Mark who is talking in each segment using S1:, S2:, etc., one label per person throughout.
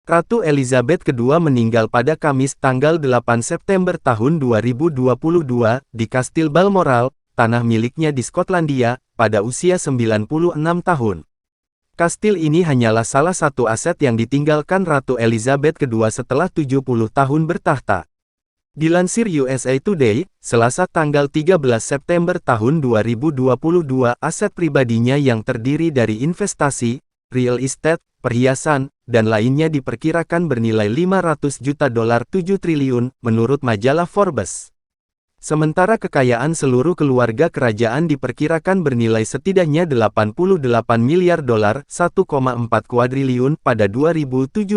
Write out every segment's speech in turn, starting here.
S1: Ratu Elizabeth II meninggal pada Kamis tanggal 8 September tahun 2022 di Kastil Balmoral, tanah miliknya di Skotlandia, pada usia 96 tahun. Kastil ini hanyalah salah satu aset yang ditinggalkan Ratu Elizabeth II setelah 70 tahun bertahta. Dilansir USA Today, Selasa tanggal 13 September tahun 2022, aset pribadinya yang terdiri dari investasi, real estate, perhiasan, dan lainnya diperkirakan bernilai $500 juta 7 triliun, menurut majalah Forbes. Sementara kekayaan seluruh keluarga kerajaan diperkirakan bernilai setidaknya $88 miliar, 1,4 kuadriliun pada 2017.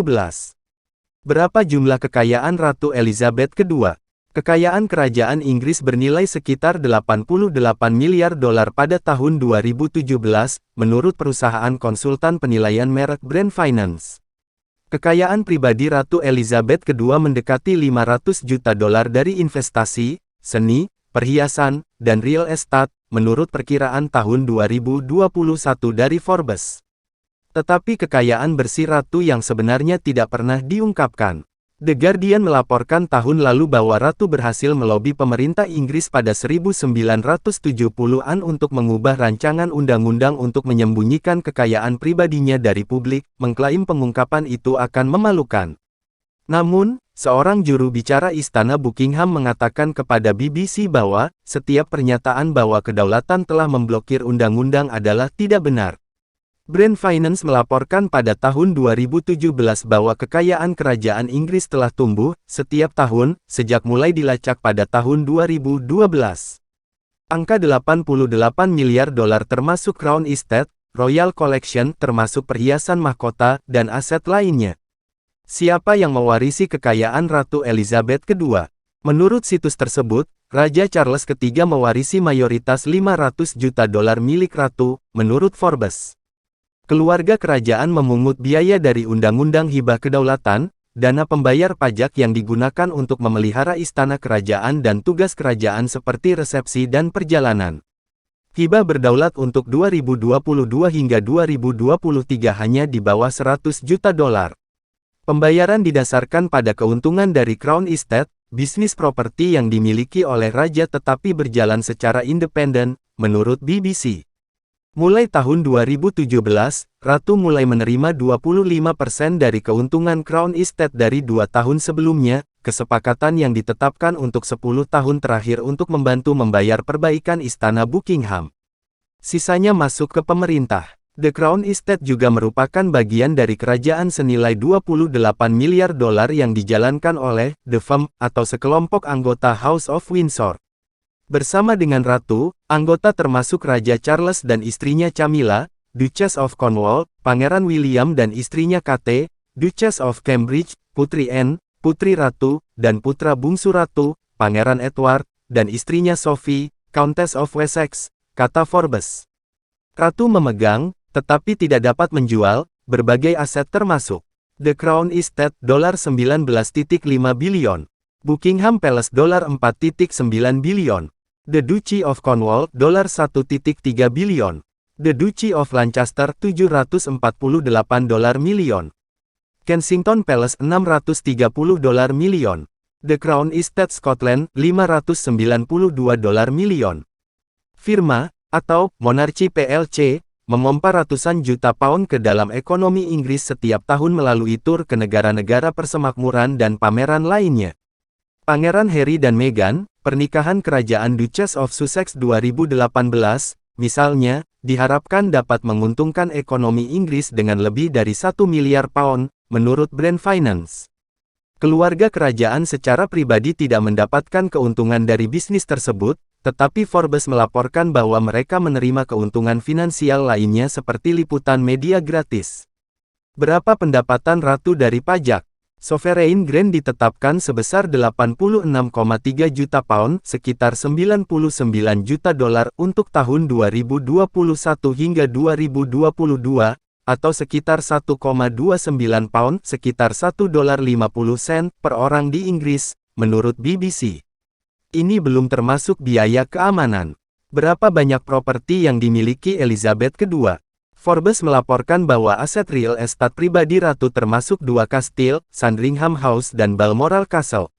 S1: Berapa jumlah kekayaan Ratu Elizabeth II? Kekayaan kerajaan Inggris bernilai sekitar $88 miliar pada tahun 2017, menurut perusahaan konsultan penilaian merek Brand Finance. Kekayaan pribadi Ratu Elizabeth II mendekati $500 juta dari investasi, seni, perhiasan, dan real estate, menurut perkiraan tahun 2021 dari Forbes. Tetapi kekayaan bersih Ratu yang sebenarnya tidak pernah diungkapkan. The Guardian melaporkan tahun lalu bahwa Ratu berhasil melobi pemerintah Inggris pada 1970-an untuk mengubah rancangan undang-undang untuk menyembunyikan kekayaan pribadinya dari publik, mengklaim pengungkapan itu akan memalukan. Namun, seorang juru bicara Istana Buckingham mengatakan kepada BBC bahwa, setiap pernyataan bahwa kedaulatan telah memblokir undang-undang adalah tidak benar. Brand Finance melaporkan pada tahun 2017 bahwa kekayaan kerajaan Inggris telah tumbuh setiap tahun sejak mulai dilacak pada tahun 2012. Angka $88 miliar termasuk Crown Estate, Royal Collection termasuk perhiasan mahkota dan aset lainnya. Siapa yang mewarisi kekayaan Ratu Elizabeth II? Menurut situs tersebut, Raja Charles III mewarisi mayoritas $500 juta milik Ratu, menurut Forbes. Keluarga kerajaan memungut biaya dari Undang-Undang Hibah Kedaulatan, dana pembayar pajak yang digunakan untuk memelihara istana kerajaan dan tugas kerajaan seperti resepsi dan perjalanan. Hibah berdaulat untuk 2022 hingga 2023 hanya di bawah $100 juta. Pembayaran didasarkan pada keuntungan dari Crown Estate, bisnis properti yang dimiliki oleh raja tetapi berjalan secara independen, menurut BBC. Mulai tahun 2017, Ratu mulai menerima 25% dari keuntungan Crown Estate dari 2 tahun sebelumnya, kesepakatan yang ditetapkan untuk 10 tahun terakhir untuk membantu membayar perbaikan Istana Buckingham. Sisanya masuk ke pemerintah. The Crown Estate juga merupakan bagian dari kerajaan senilai $28 miliar yang dijalankan oleh The Firm, atau sekelompok anggota House of Windsor. Bersama dengan Ratu, anggota termasuk Raja Charles dan istrinya Camilla, Duchess of Cornwall, Pangeran William dan istrinya Kate, Duchess of Cambridge, Putri Anne, Putri Ratu, dan putra bungsu Ratu, Pangeran Edward, dan istrinya Sophie, Countess of Wessex, kata Forbes. Ratu memegang, tetapi tidak dapat menjual, berbagai aset termasuk The Crown Estate $19.5 billion, Buckingham Palace $4.9 billion, The Duchy of Cornwall $1.3 billion, The Duchy of Lancaster $748 million, Kensington Palace $630 million, The Crown Estate Scotland $592 million. Firma, atau Monarchy plc, memompa ratusan juta pound ke dalam ekonomi Inggris setiap tahun melalui tur ke negara-negara persemakmuran dan pameran lainnya. Pangeran Harry dan Meghan, pernikahan kerajaan Duchess of Sussex 2018, misalnya, diharapkan dapat menguntungkan ekonomi Inggris dengan lebih dari £1 miliar, menurut Brand Finance. Keluarga kerajaan secara pribadi tidak mendapatkan keuntungan dari bisnis tersebut, tetapi Forbes melaporkan bahwa mereka menerima keuntungan finansial lainnya seperti liputan media gratis. Berapa pendapatan Ratu dari pajak? Sovereign Grant ditetapkan sebesar $86,3 juta, sekitar $99 juta untuk tahun 2021 hingga 2022, atau sekitar 1,29 pound, sekitar $1.50 per orang di Inggris, menurut BBC. Ini belum termasuk biaya keamanan. Berapa banyak properti yang dimiliki Elizabeth II? Forbes melaporkan bahwa aset real estate pribadi Ratu termasuk 2 kastil, Sandringham House dan Balmoral Castle.